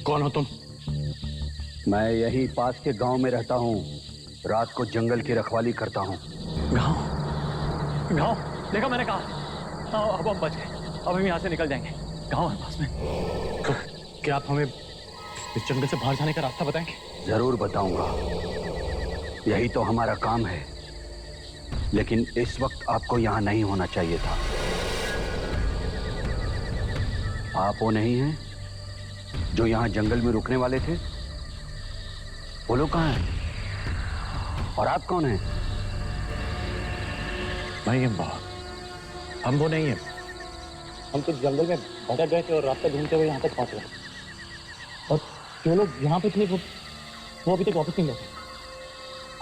कौन हो तुम? मैं यही पास के गांव में रहता हूँ। रात को जंगल की रखवाली करता हूँ। गांव? गांव देखा मैंने कहा। अब हम बच गए। अब हम यहाँ से निकल जाएंगे। गांव है पास में। क्या आप हमें इस जंगल से बाहर जाने का रास्ता बताएंगे? जरूर बताऊंगा, यही तो हमारा काम है। लेकिन इस वक्त आपको यहाँ नहीं होना चाहिए था। आप वो नहीं हैं जो यहाँ जंगल में रुकने वाले थे? वो लोग कहाँ हैं? और आप कौन हैं? नहीं हम वो नहीं है। हम तो जंगल में भटक गए थे और रास्ता ढूंढते हुए यहाँ तक पहुंच गए। और जो लोग यहाँ पे थे वो अभी तक वापस नहीं लौटे।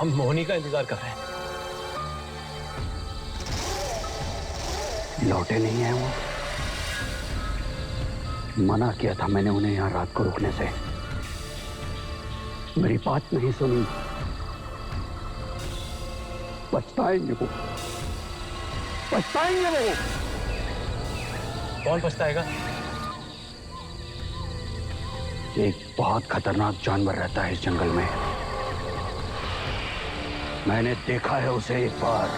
हम मोहनी का इंतजार कर रहे हैं। लौटे नहीं है वो? मना किया था मैंने उन्हें यहाँ रात को रुकने से। मेरी बात नहीं सुनी। पछताएंगे वो, पछताएंगे वो। कौन पछताएगा? एक बहुत खतरनाक जानवर रहता है इस जंगल में। मैंने देखा है उसे एक बार।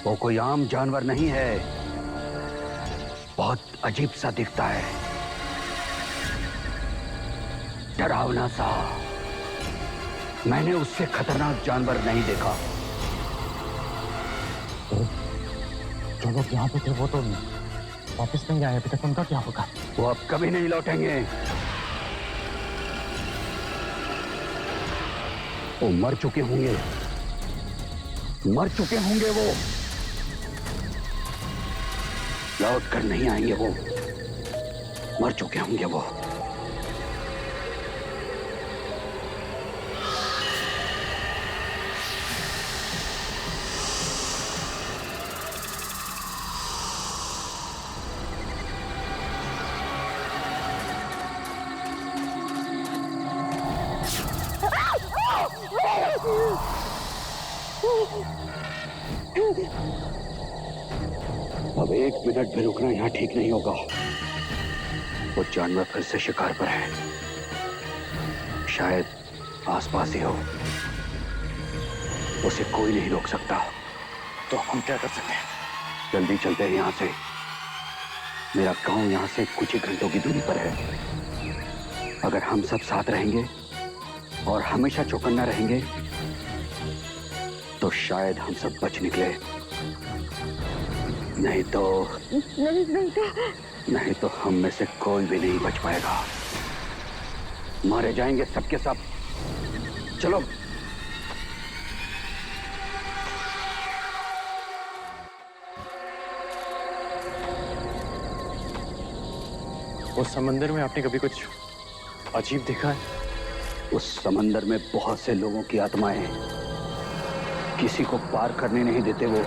वो कोई आम जानवर नहीं है, बहुत अजीब सा दिखता है, डरावना सा। मैंने उससे खतरनाक जानवर नहीं देखा। जो लोग यहाँ पे थे वो तो वापस नहीं आए अभी तक। उनका क्या होगा? वो अब कभी नहीं लौटेंगे। वो मर चुके होंगे, मर चुके होंगे। वो लौट कर नहीं आएंगे। वो मर चुके होंगे। वो अब एक मिनट भी रुकना यहाँ ठीक नहीं होगा। वो जानवर फिर से शिकार पर है। शायद आसपास ही हो। उसे कोई नहीं रोक सकता। तो हम क्या कर सकते हैं? जल्दी चलते हैं यहाँ से। मेरा गांव यहाँ से कुछ ही घंटों की दूरी पर है। अगर हम सब साथ रहेंगे और हमेशा चौकन्ना रहेंगे तो शायद हम सब बच निकले। नहीं तो हम में से कोई भी नहीं बच पाएगा। मारे जाएंगे सबके सब। चलो। उस समंदर में आपने कभी कुछ अजीब देखा है? उस समंदर में बहुत से लोगों की आत्माएं हैं। किसी को पार करने नहीं देते। वो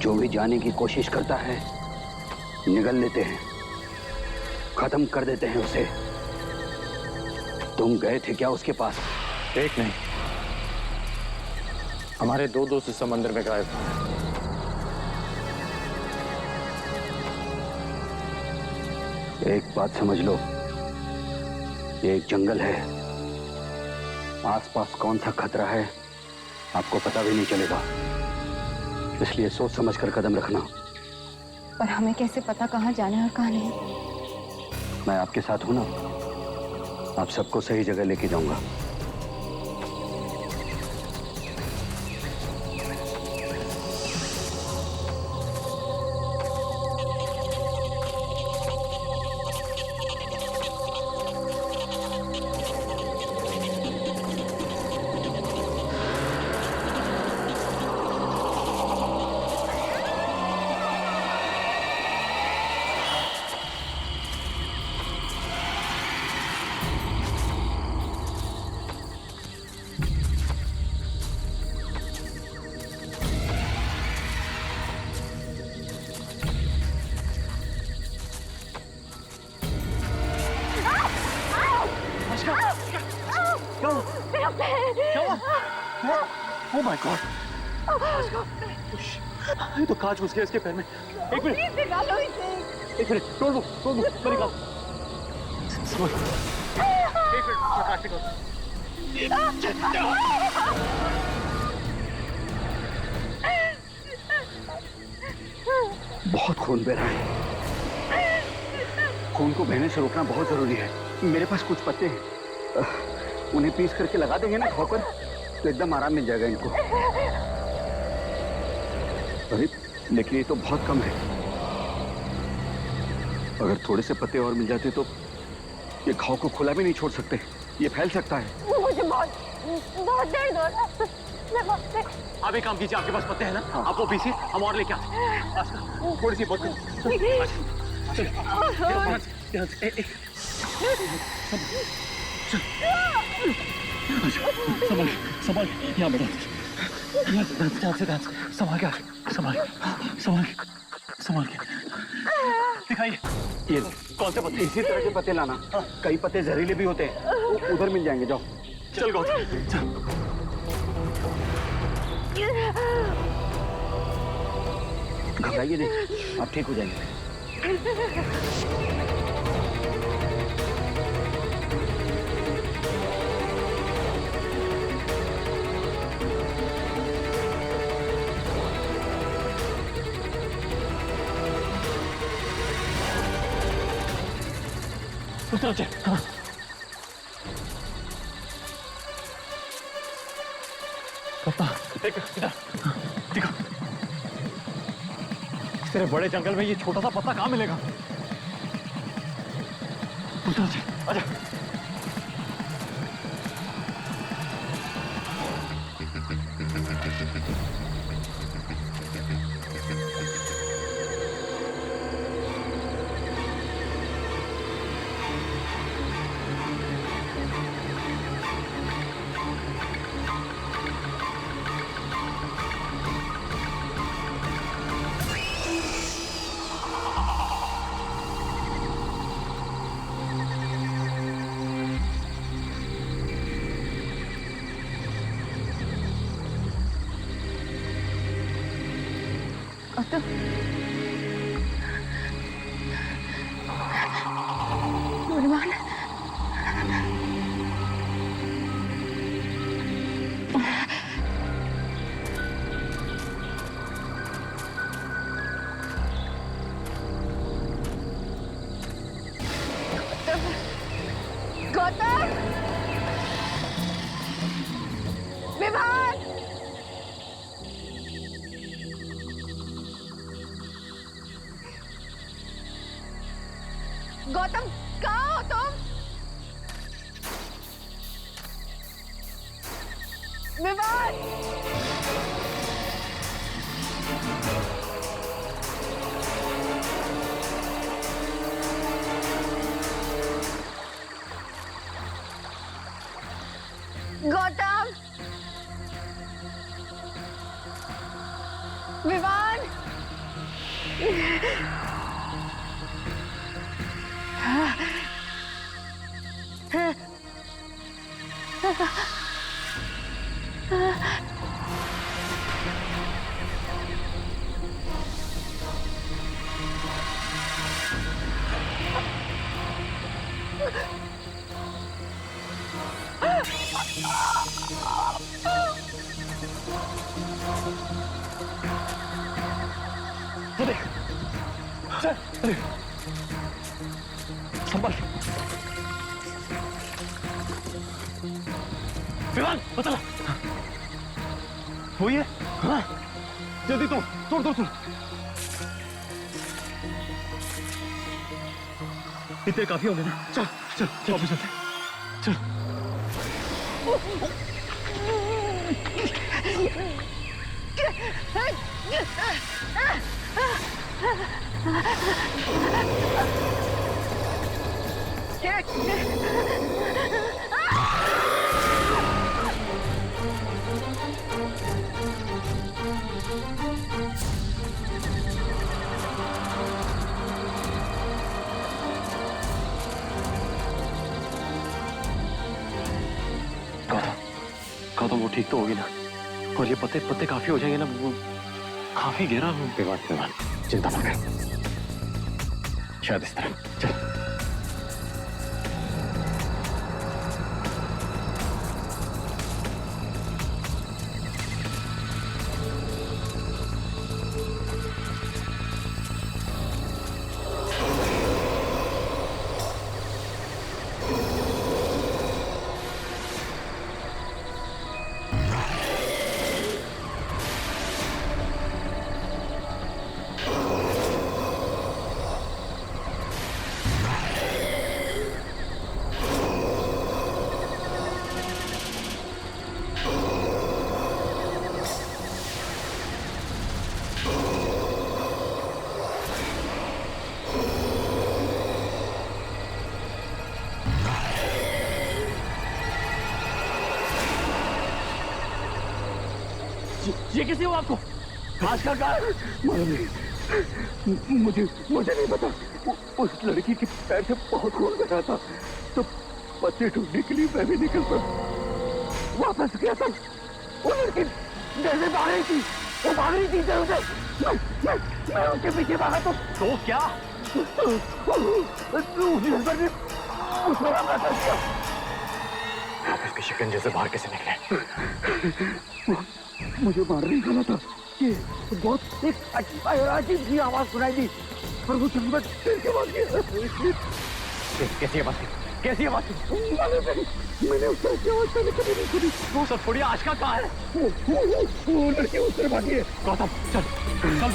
जो भी जाने की कोशिश करता है निगल लेते हैं, खत्म कर देते हैं उसे। तुम गए थे क्या उसके पास? एक नहीं, हमारे दो दोस्त इस समंदर में गायब हैं। एक बात समझ लो, ये एक जंगल है। आसपास कौन सा खतरा है आपको पता भी नहीं चलेगा। इसलिए सोच समझ कर कदम रखना। पर हमें कैसे पता कहाँ जाना है और कहाँ नहीं? मैं आपके साथ हूं ना। आप सबको सही जगह लेके जाऊंगा। Oh my God! ये तो कांच घुस गया इसके पैर में। एक मिनट। निकालो इसे। एक मिनट, तोड़ दो, मैं निकाल। समझ, एक मिनट, मैं काट निकाल। बहुत खून बह रहा है। खून को बहने से रोकना बहुत जरूरी है। मेरे पास कुछ पत्ते हैं, उन्हें पीस करके लगा देंगे ना घाव पर, तो एकदम आराम मिल जाएगा इनको। अरे लेकिन ये तो बहुत कम है। अगर थोड़े से पत्ते और मिल जाते तो ये घाव को खुला भी नहीं छोड़ सकते, ये फैल सकता है। मुझे बहुत दर्द हो रहा है। आप एक काम कीजिए, आपके पास पत्ते हैं ना? हाँ। आप वो पीसिए, हम और लेके आते। थोड़ी सी बहुत संभाल संभाल, यहाँ बैठो, ध्यान से संभाल के, संभाल के दिखाइए। ये कौन से पत्ते? इसी तरह के पत्ते लाना। कई पत्ते जहरीले भी होते हैं, उधर मिल जाएंगे। जाओ। चल गौतम, चल। घबराइए नहीं, आप ठीक हो जाएंगे। उस तरफ से। हाँ। पप्पा, देख इधर, देखो। तेरे बड़े जंगल में ये छोटा सा पत्ता कहाँ मिलेगा? उस तरफ से, आजा। गौतम, विमान, गौतम, विमान, गौतम, कहाँ हो तुम? विमान, गौतम, विमान, वो देख, चल, संभाल। विमान, बता। वो ये? हाँ, जल्दी तोड़। इतने काफी होंगे ना? चल वापस चलते, चल। गौतम, वो ठीक तो होगी ना? और ये पत्ते काफी हो जाएंगे ना? वो काफी गहरा विमान, चिंता मत कर। शायद इस तरह। चल। ये किसी हो आपको? आज का कहा? मुझे नहीं पता। उस लड़की के पैर से बहुत खून बह रहा था, तो पत्ते ढूंढने के लिए मैं भी निकल पड़ा। वापस गया था, वो लड़की जैसे भाग रही थी, वो भाग रही थी जरूर से। मैं उसके पीछे भागा तो क्या? आप इसके शिकंजे से बाहर कैसे निकले? मुझे मार नहीं गया था कि बहुत एक अजीब सी आवाज सुनाई दी, पर वो चंबक के बाद कैसी आवाज थी? कैसी आवाज थी? मैंने उससे आवाज पहले कभी नहीं सुनी। वो सब छोड़िए, आशका कहाँ है? वो लड़की उस तरफ भागी है। गौतम चल चल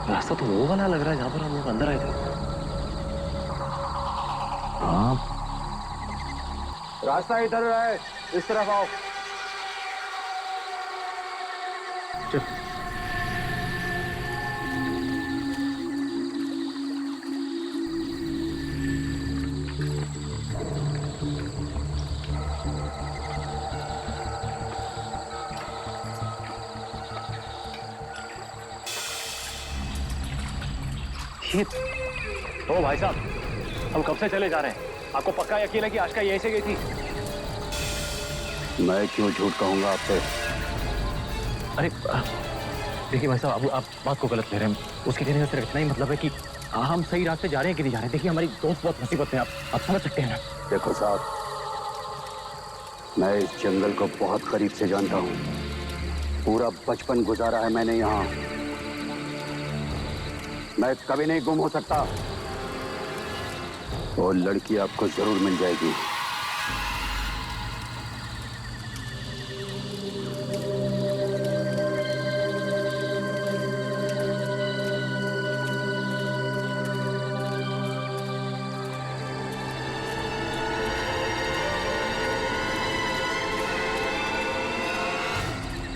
रास्ता तो वो वाला लग रहा है जहां पर हम लोग अंदर आए थे। हाँ, रास्ता इधर है, इस तरफ आओ। चल। ओ भाई साहब, हम कब से चले जा रहे हैं? आपको पक्का यकीन है कि आशका यहीं से गई थी? मैं क्यों झूठ कहूंगा आप पे? अरे देखिए भाई साहब, आप बात को गलत ले रहे हैं। उसके कहने का सिर्फ इतना ही मतलब है कि हम सही रास्ते जा रहे हैं कि नहीं जा रहे हैं। देखिए हमारी दोस्त बहुत मुसीबत में, आप समझ सकते हैं ना। देखो साहब, मैं इस जंगल को बहुत करीब से जानता हूँ। पूरा बचपन गुजारा है मैंने यहाँ। मैं कभी नहीं गुम हो सकता। वो लड़की आपको जरूर मिल जाएगी।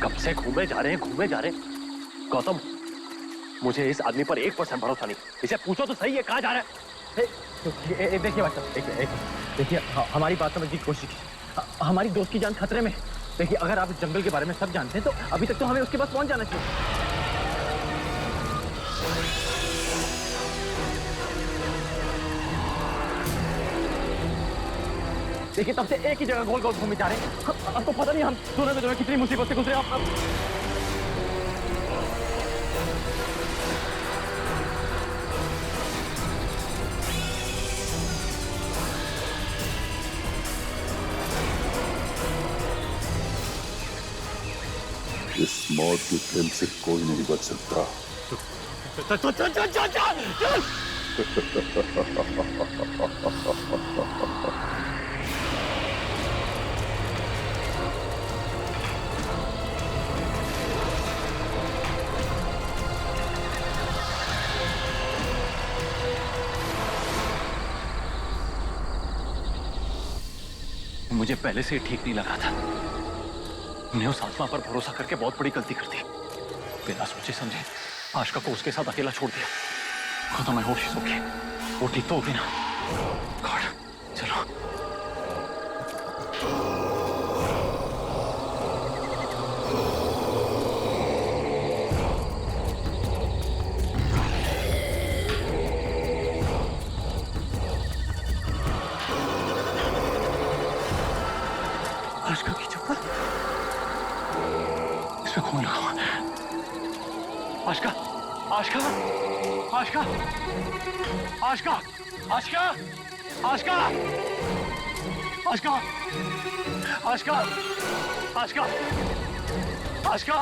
कब से घूमे जा रहे हैं गौतम, मुझे इस आदमी पर 1% भरोसा नहीं। इसे पूछो तो सही है, कहाँ जा रहा है? देखिए भाई साहब, देखिए हमारी बात समझने की कोशिश कीजिए। हमारी दोस्त की जान खतरे में। देखिए अगर आप इस जंगल के बारे में सब जानते हैं तो अभी तक तो हमें उसके पास पहुंच जाना चाहिए। देखिए तब से एक ही जगह गोल गोल घूमे जा रहे हैं। आपको पता नहीं हम दोनों में दोनों कितनी मुसीबत से गुजरे। आप इस मौत की फिल्म से कोई नहीं बच सकता। चल। मुझे पहले से ठीक नहीं लगा था। हमने उस आत्मा पर भरोसा करके बहुत बड़ी गलती कर दी। बिना सोचे समझे आशका को उसके साथ अकेला छोड़ दिया। खुदा मैं होश सो गई, वो ठीक तो होगी ना? गॉड, चलो। आशका की चप्पल इसमें खून लगा हुआ। आशका, आशका, आशका, आशका, आशका, आशका, आशका, आशका, आशका, आशका,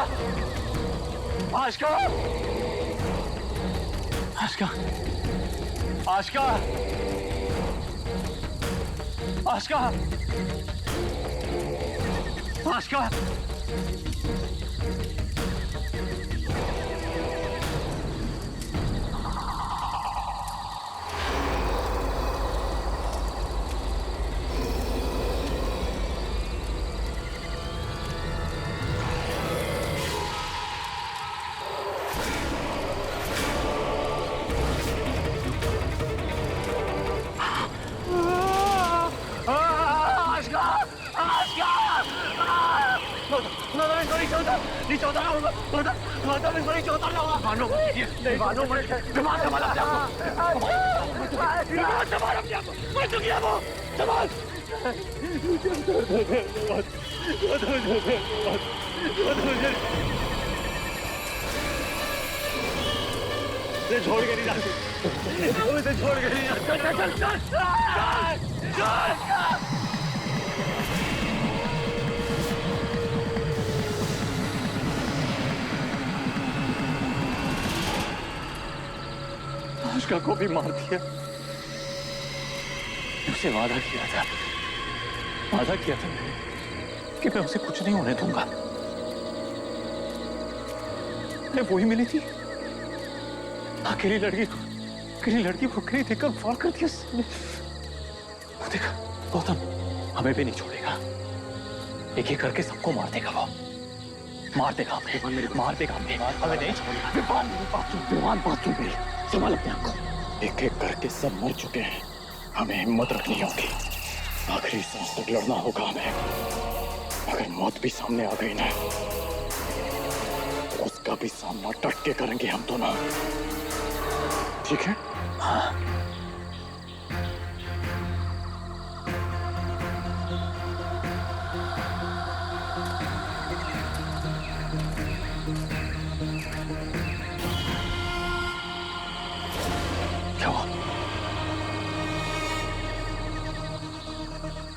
आशका, आशका, आशका, आशका, आशका, छोड़ के नहीं जाती, उसे छोड़ के नहीं जाती। चल चल चल चल। आशका को भी मार दिया। उसे वादा किया था कि मैं उसे कुछ नहीं होने दूंगा। मैं वही मिली थी, अकेली लड़की भुक्करी देखकर वार कर दिया। वो देखा गौतम, हमें भी नहीं छोड़ेगा। एक एक करके सबको मार देगा वो, मार देगा हमें, मार देगा हमें नहीं छोड़ेगा। विमान बात सुन मेरी, संभाल अपने आप को। एक एक करके सब मर चुके हैं, हमें हिम्मत रखनी होगी। आखिरी सांस तक लड़ना होगा हमें। अगर मौत भी सामने आ गई ना, तो उसका भी सामना डट के करेंगे हम दोनों, ठीक है? हाँ। क्या हुआ?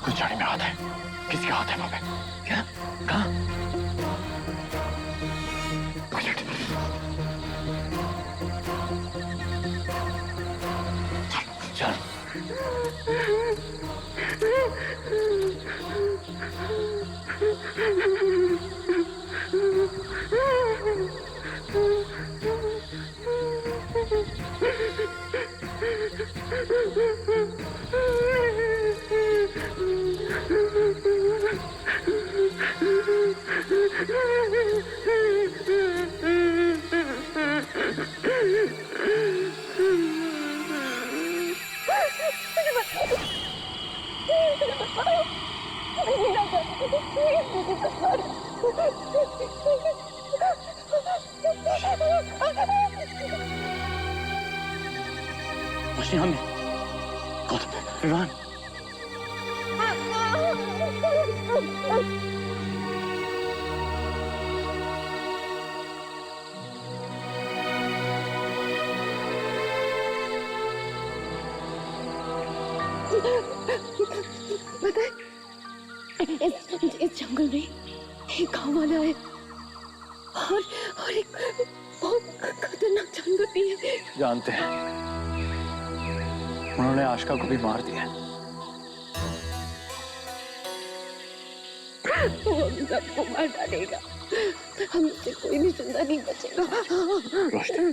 कुछ झाड़ी में हाथ है, किसका हाथ है वहां पे? क्या? कहाँ? चल। मशीन में विमान, पता है, इस जंगल में एक गांव वाला है और एक बहुत खतरनाक जानवर भी है। जानते हैं, उन्होंने आशका को भी मार दिया। वो हम सबको मार डालेगा, हमसे कोई भी जिंदा नहीं बचेगा। रोशनी,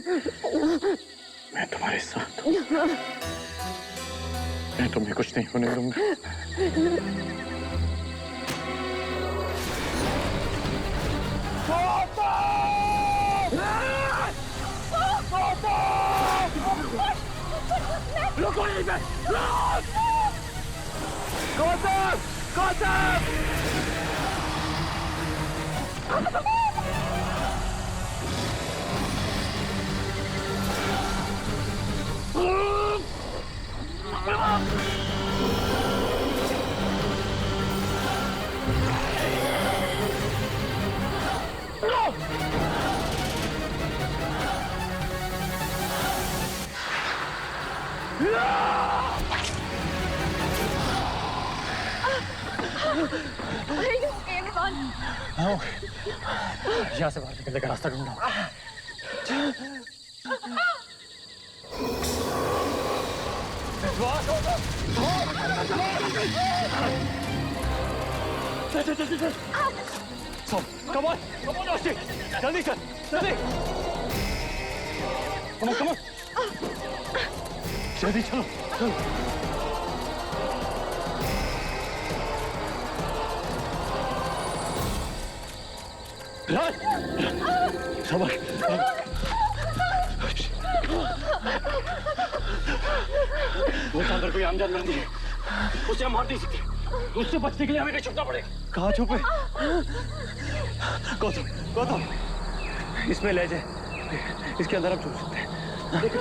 मैं तुम्हारे साथ हूँ, मैं तुम्हें कुछ नहीं होने दूंगा। रुको यहीं पे! गौतम! गौतम! यहाँ से बाहर निकलने का रास्ता ढूंढना। Come on, Roshi, जल्दी चल, जल्दी। Come on, जल्दी चलो, चलो। रन, समझ। वो सांदर कोई आमजाद नहीं है, उसे हम मार नहीं सकते। उससे बचने के लिए हमें कहीं छुपना पड़ेगा। कहाँ छुपे? गौतम, गौतम, इसमें ले जाए, इसके अंदर हम छुप सकते हैं।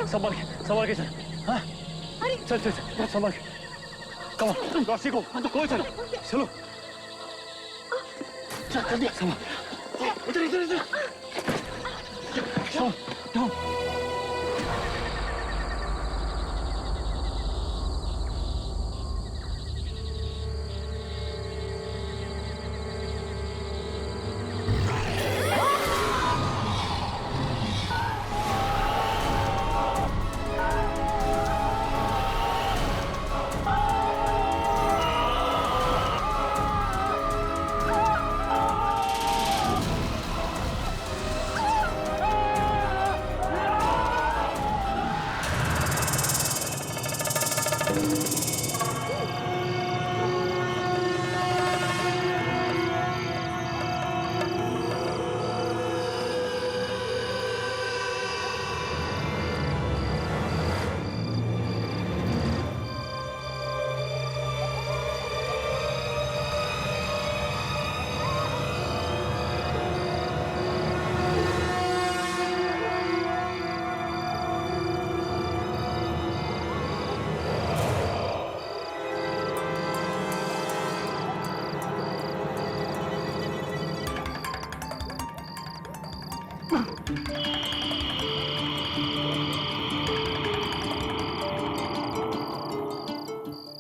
संभाल के चल, हाँ? चल, संभाल के। कम, रोशनी को, कोई चलो, चलो। चल, जल्दी, संभाल। इधर। डाउन।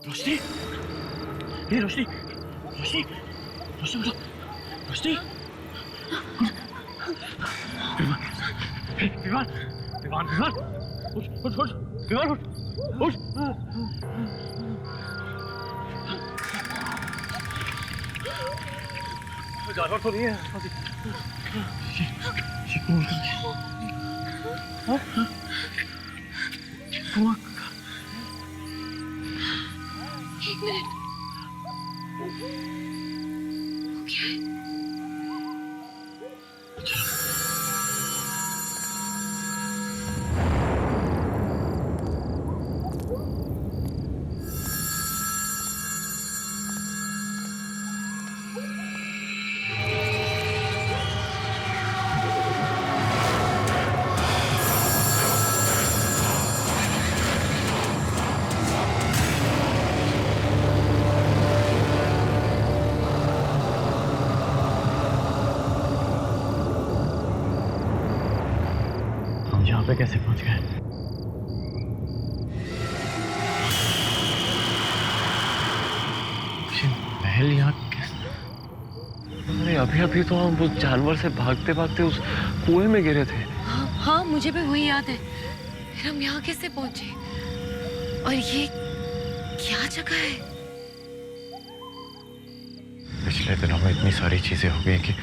रोशनी, ये रोशनी उठो, रोशनी। विमान, उठ, विमान उठ। जानवर तो नहीं है। ये कौन कर रहा है? एक मिनट, क्या है? यहाँ पे कैसे पहुंच गए? महल यहाँ कैसे? अरे अभी तो हम उस जानवर से भागते उस कुएं में गिरे थे। हाँ, मुझे भी वही याद है। फिर हम यहाँ कैसे पहुंचे? और ये क्या जगह है? पिछले दिनों में इतनी सारी चीजें हो गई कि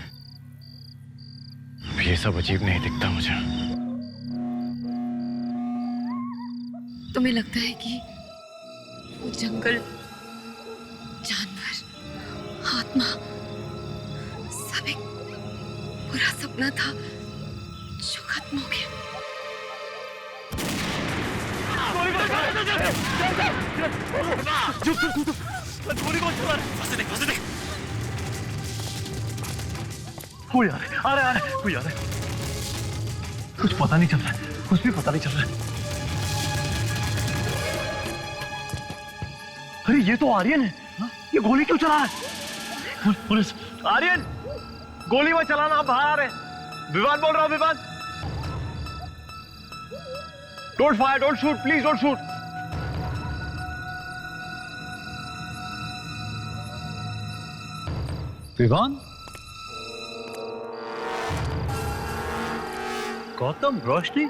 अब ये सब अजीब नहीं दिखता मुझे। तुम्हें लगता है कि वो जंगल, जानवर, आत्मा सब एक बुरा सपना था जो खत्म हो गया। कोई आ रहा है, कोई आ रहा है। कुछ पता नहीं चल रहा है, कुछ भी पता नहीं चल रहा है। अरे ये तो आर्यन है। ये गोली क्यों चला रहा है? पुलिस! आर्यन, गोली मत चलाना, आप बाहर आ रहे हैं। विवान बोल रहा हूं, Vivaan. Don't fire, don't shoot, please don't shoot. Vivaan, Gautam, Roshni,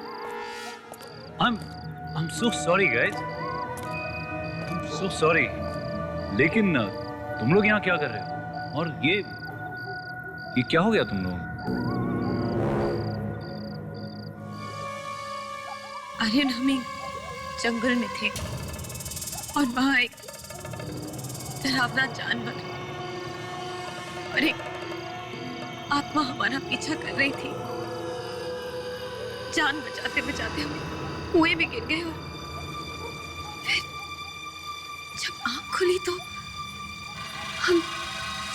I'm so sorry guys, I'm so sorry। लेकिन तुम लोग यहाँ क्या कर रहे हो? और ये क्या हो गया तुम लोग? आर्यन, हम एक जंगल में थे और वहां एक डरावना जानवर और एक आत्मा हमारा पीछा कर रही थी। जान बचाते बचाते हम कुएं में गिर गए और फिर जब आंख खुली तो हम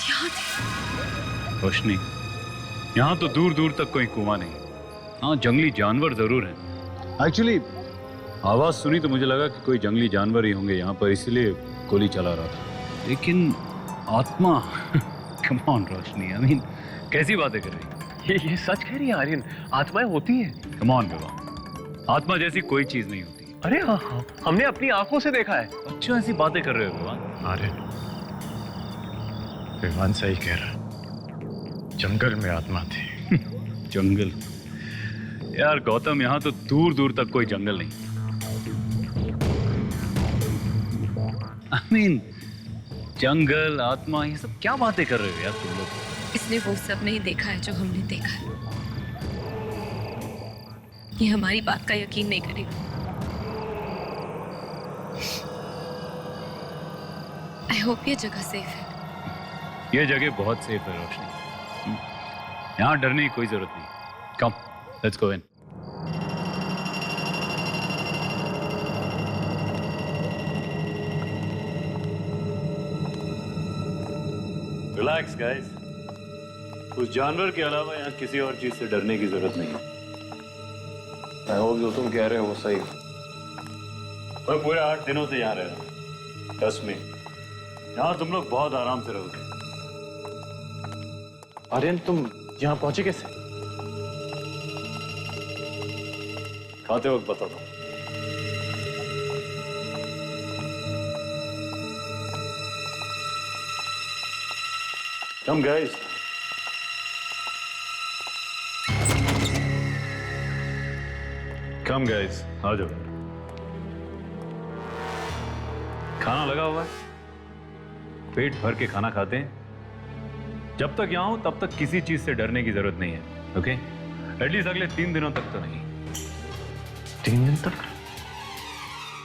यहाँ थे। रोशनी, यहाँ तो दूर दूर तक कोई कुआं नहीं। हाँ, जंगली जानवर जरूर हैं। एक्चुअली आवाज सुनी तो मुझे लगा कि कोई जंगली जानवर ही होंगे यहाँ पर, इसलिए गोली चला रहा था। लेकिन आत्मा come on Roshni, I mean कैसी बातें कर रही? ये सच कह रही है आर्यन, आत्माएं होती हैं। कम ऑन विवान, आत्मा जैसी कोई चीज नहीं होती। अरे हाँ, हमने अपनी आंखों से देखा है। अच्छा, ऐसी बातें कर रहे हो विवान? आर्यन, विवान सही कह रहा, जंगल में आत्मा थी। जंगल? यार गौतम, यहाँ तो दूर दूर तक कोई जंगल नहीं। I mean, जंगल, आत्मा, ये सब क्या बातें कर रहे हो यार तुम लोग? इसने वो सब नहीं देखा है जो हमने देखा है। ये हमारी बात का यकीन नहीं करेगा। आई होप ये जगह सेफ है। ये जगह बहुत सेफ है रोशनी, यहाँ डरने की कोई जरूरत नहीं। Come, let's go in. Relax guys, उस जानवर के अलावा यहाँ किसी और चीज से डरने की जरूरत नहीं है। मैं होप जो तुम कह रहे हो वो सही। मैं पूरे 8 दिनों से यहाँ रह रहा हूँ। ट्रस्ट मी, यहाँ तुम लोग बहुत आराम से रहोगे। आर्यन, तुम यहाँ पहुंचे कैसे? खाते वक्त बताता हूँ। Come guys, come guys, आ जाओ। खाना लगा हुआ है, पेट भर के खाना खाते हैं। जब तक यहाँ हूं तब तक किसी चीज से डरने की जरूरत नहीं है, ओके? एटलीस्ट अगले 3 दिनों तक तो नहीं। 3 दिन तक?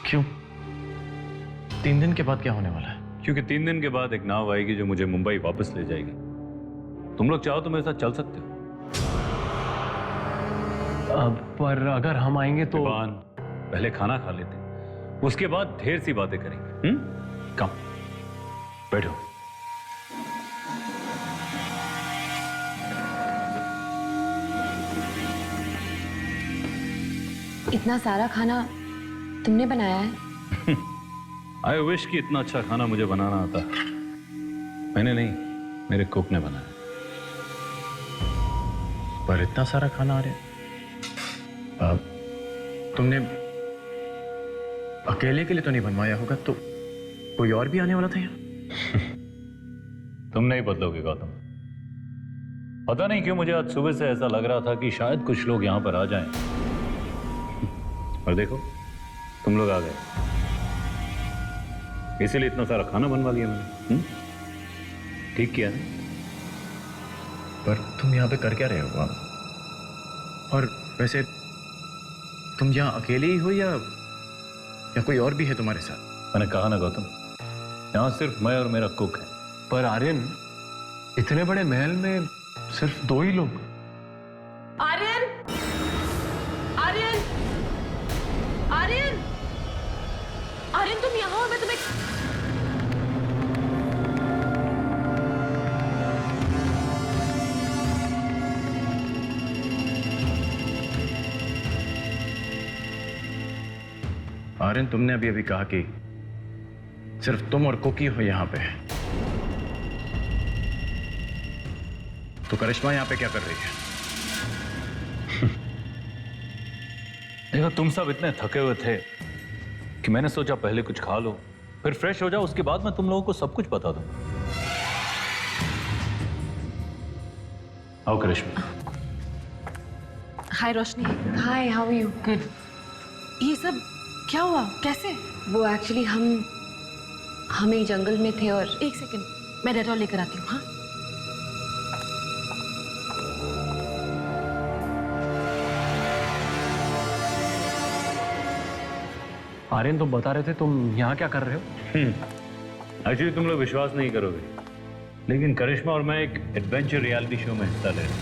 क्यों? 3 दिन के बाद क्या होने वाला है? क्योंकि 3 दिन के बाद एक नाव आएगी जो मुझे मुंबई वापस ले जाएगी। तुम लोग चाहो तो मेरे साथ चल सकते हो। पर अगर हम आएंगे तो? विवान, पहले खाना खा लेते हैं, उसके बाद ढेर सी बातें करेंगे। कम, बैठो। इतना सारा खाना तुमने बनाया है? आई विश कि इतना अच्छा खाना मुझे बनाना आता। मैंने नहीं, मेरे कुक ने बनाया। पर इतना सारा खाना आ रहा है, तुमने अकेले के लिए तो नहीं बनवाया होगा, तो कोई और भी आने वाला था यहाँ? तुम नहीं बदलोगे गौतम। पता नहीं क्यों मुझे आज सुबह से ऐसा लग रहा था कि शायद कुछ लोग यहाँ पर आ जाएं। और देखो, तुम लोग आ गए, इसीलिए इतना सारा खाना बनवा लिया मैंने। ठीक किया ना? पर तुम यहाँ पे कर क्या रहे हो? और वैसे तुम यहाँ अकेले ही हो या कोई और भी है तुम्हारे साथ? मैंने कहा ना गौतम, यहाँ सिर्फ मैं और मेरा कुक है। पर आर्यन, इतने बड़े महल में सिर्फ 2 ही लोग? आर्यन, आर्यन, आर्यन, आर्यन तुम यहाँ हो? मैं तुम्हें आर्यन, तुमने अभी अभी कहा कि सिर्फ तुम और कुकी हो यहां पे, तो करिश्मा यहां पे क्या कर रही है? देखो, तुम सब इतने थके हुए थे कि मैंने सोचा पहले कुछ खा लो, फिर फ्रेश हो जाओ, उसके बाद मैं तुम लोगों को सब कुछ बता दूं। आओ करिश्मा। हाय रोशनी। हाय, हाउ आर यू? गुड। ये सब क्या हुआ? कैसे? वो एक्चुअली हम एक जंगल में थे और एक सेकंड, मैं डेटॉल लेकर आती हूँ। हाँ, आर्यन, तुम बता रहे थे तुम यहां क्या कर रहे हो? एक्चुअली तुम लोग विश्वास नहीं करोगे, लेकिन करिश्मा और मैं एक एडवेंचर रियलिटी शो में हिस्सा ले रहे हैं।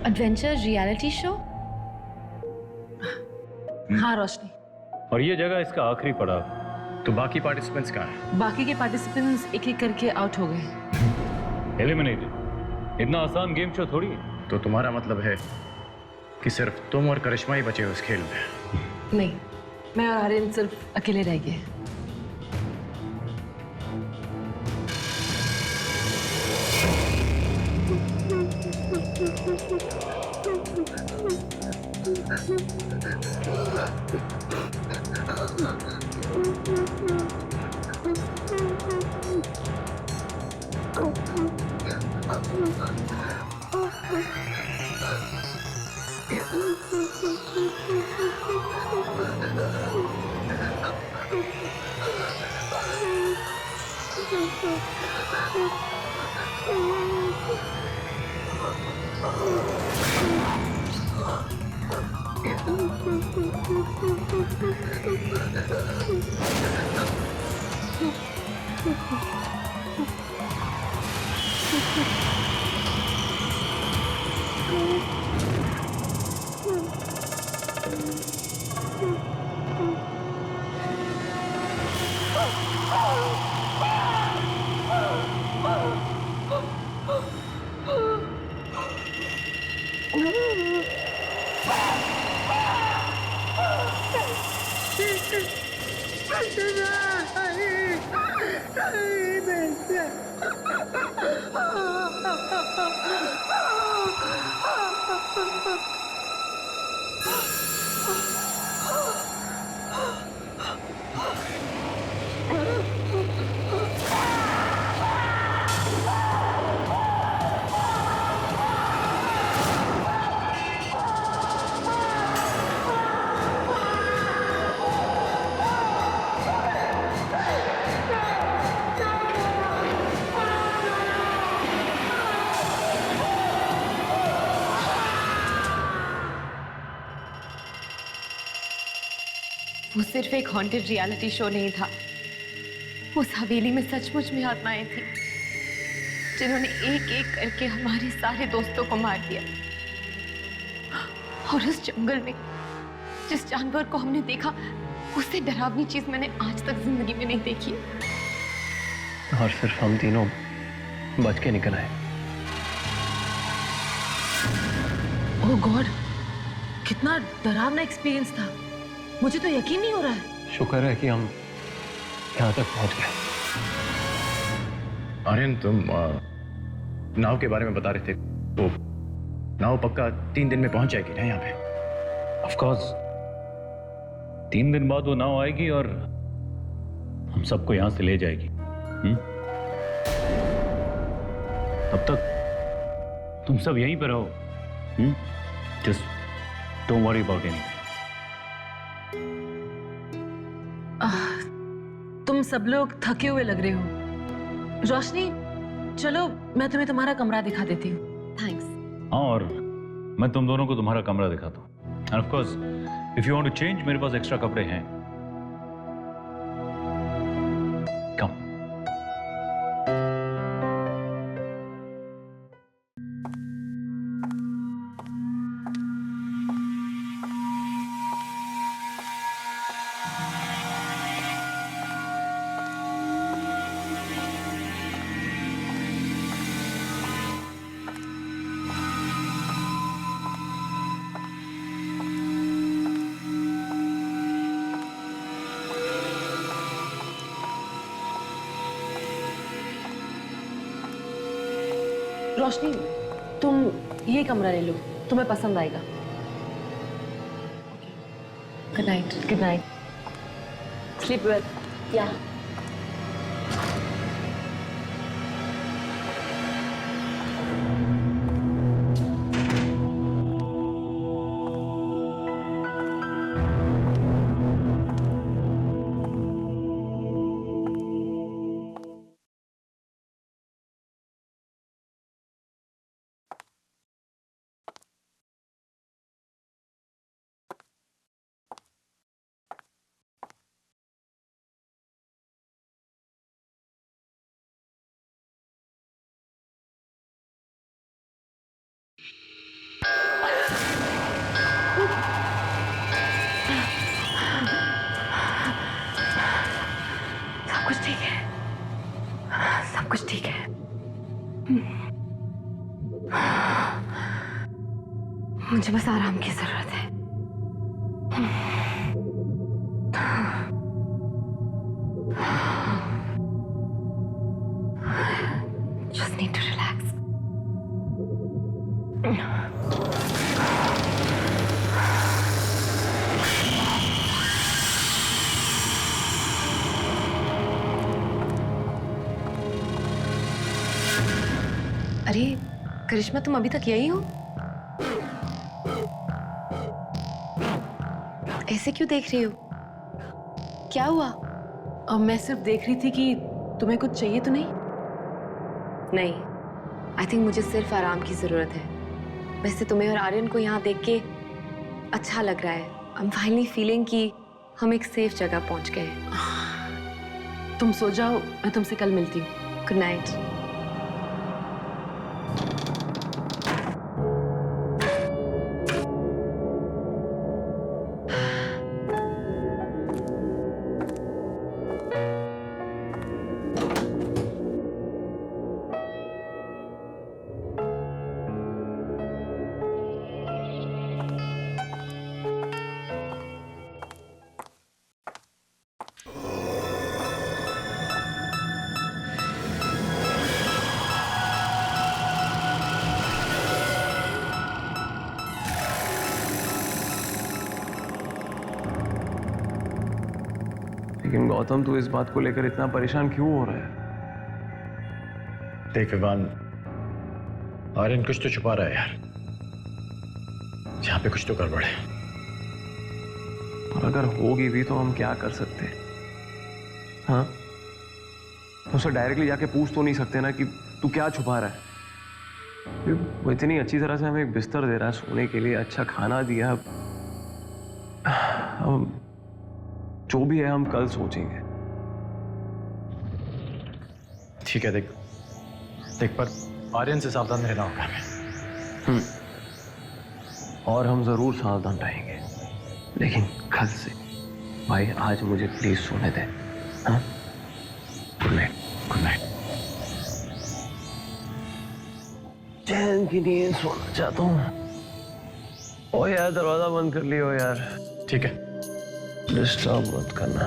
Adventure reality show? हाँ रोशनी। और ये जगह इसका आखिरी पड़ाव। तो बाकी पार्टिसिपेंट्स कहाँ हैं? बाकी के पार्टिसिपेंट्स एक एक करके आउट हो गए। एलिमिनेटेड। इतना आसान गेम शो थोड़ी है। तो तुम्हारा मतलब है कि सिर्फ तुम और करिश्मा ही बचे हो इस खेल में? नहीं, मैं और आर्यन सिर्फ अकेले रह गए। वो सिर्फ एक हॉन्टेड रियलिटी शो नहीं था। उस हवेली में सचमुच में आत्माएं थी जिन्होंने एक एक करके हमारे सारे दोस्तों को मार दिया। और उस जंगल में जिस जानवर को हमने देखा, उससे डरावनी चीज मैंने आज तक जिंदगी में नहीं देखी। और सिर्फ हम तीनों बच के निकल आए। ओह गॉड, कितना डरावना एक्सपीरियंस था। मुझे तो यकीन नहीं हो रहा है। शुक्र है कि हम यहाँ तक पहुँच गए। आर्यन, तुम नाव के बारे में बता रहे थे, तो नाव पक्का 3 दिन में पहुंच जाएगी ना यहाँ पे? ऑफ कोर्स 3 दिन बाद वो नाव आएगी और हम सबको यहां से ले जाएगी। तब तक तुम सब यहीं पर रहो। Just don't worry about anything. तुम सब लोग थके हुए लग रहे हो। रोशनी, चलो मैं तुम्हें तुम्हारा कमरा दिखा देती हूँ। थैंक्स। हाँ, और मैं तुम दोनों को तुम्हारा कमरा दिखाता हूँ। And of course if you want to change, मेरे पास एक्स्ट्रा कपड़े हैं। कम। रोशनी, तुम ये कमरा ले लो, तुम्हें पसंद आएगा। Good night. Good night. Sleep well. या सब कुछ ठीक है, सब कुछ ठीक है। मुझे बस आराम की जरूरत है। Just need to relax. अरे करिश्मा, तुम अभी तक यही हो? ऐसे क्यों देख रही हो? क्या हुआ? अब मैं सिर्फ देख रही थी कि तुम्हें कुछ चाहिए तो नहीं? नहीं, आई थिंक मुझे सिर्फ आराम की जरूरत है। वैसे तुम्हें और आर्यन को यहाँ देख के अच्छा लग रहा है। आई एम फाइनली फीलिंग कि हम एक सेफ जगह पहुंच गए हैं। तुम सो जाओ, मैं तुमसे कल मिलती हूँ। Good night. लेकिन गौतम, तू इस बात को लेकर इतना परेशान क्यों हो रहा है? देख विवान, आर्यन कुछ तो छुपा रहा है यार। यहाँ पे कुछ तो गड़बड़ है। और अगर होगी भी तो हम क्या कर सकते हैं? हाँ, उससे डायरेक्टली जाके पूछ तो नहीं सकते ना कि तू क्या छुपा रहा है। वो इतनी अच्छी तरह से हमें एक बिस्तर दे रहा है सोने के लिए, अच्छा खाना दिया। हम जो भी है हम कल सोचेंगे। ठीक है, देख पर आर्यन से सावधान रहना होगा हमें। और हम जरूर सावधान रहेंगे, लेकिन कल से। भाई आज मुझे प्लीज सोने दे। हाँ, गुड नाइट। Good night. चैन की नींद सोना चाहता हूँ। ओ यार, दरवाजा बंद कर लियो यार। ठीक है। डिस्टर्ब मत करना।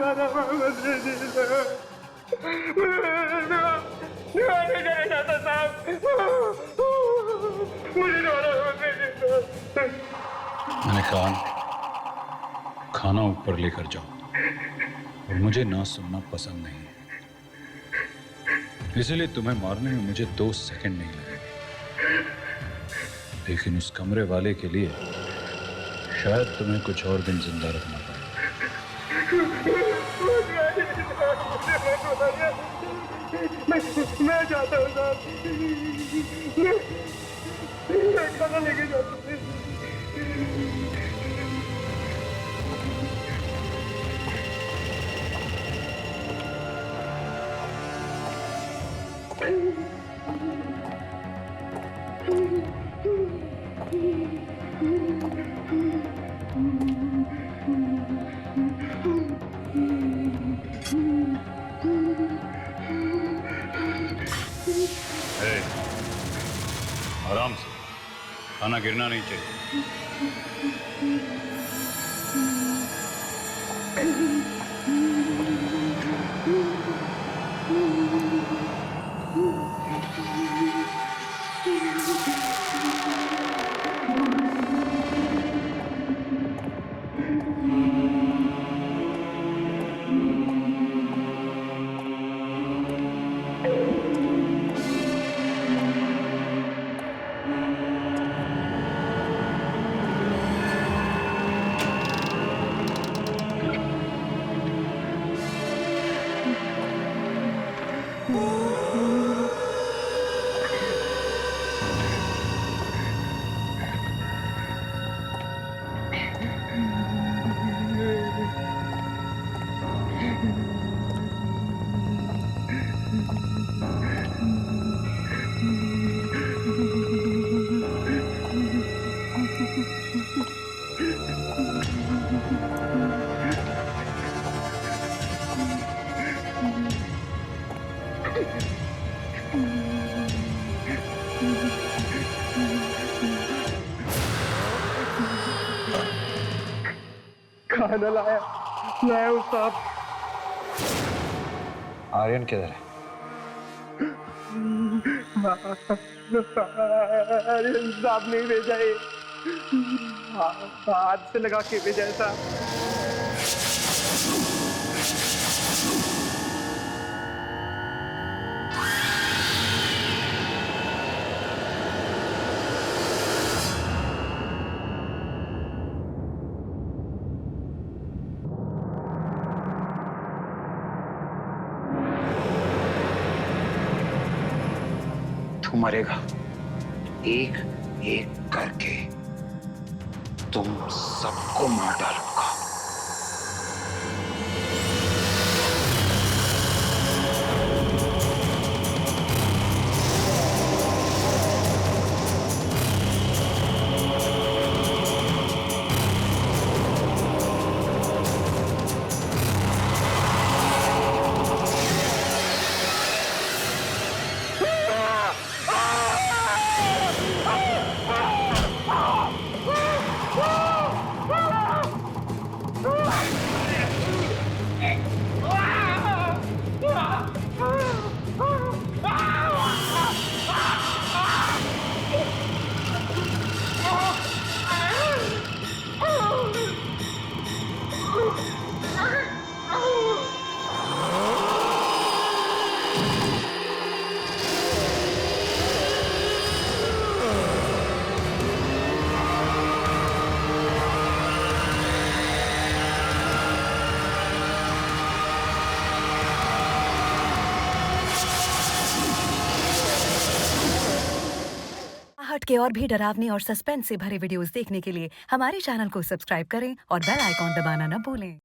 मैंने कहा खाना ऊपर लेकर जाओ, और मुझे ना सुनना पसंद नहीं है, इसलिए तुम्हें मारने में मुझे 2 सेकंड नहीं लगे। लेकिन उस कमरे वाले के लिए शायद तुम्हें कुछ और दिन जिंदा रखना पड़े। मैं जाता हूँ साहब, मैं खाना लेके जाता हूँ। आराम से, खाना गिरना नहीं चाहिए। खाना लाया हूँ साहब। आर्यन किधर है? आर्यन साहब नहीं भेजा है, हाथ से लगा के भेजा है साहब। तू मरेगा, एक एक करके तुम सबको मार डालूंगा। हट के और भी डरावने और सस्पेंस से भरे वीडियोस देखने के लिए हमारे चैनल को सब्सक्राइब करें और बेल आइकॉन दबाना न भूलें।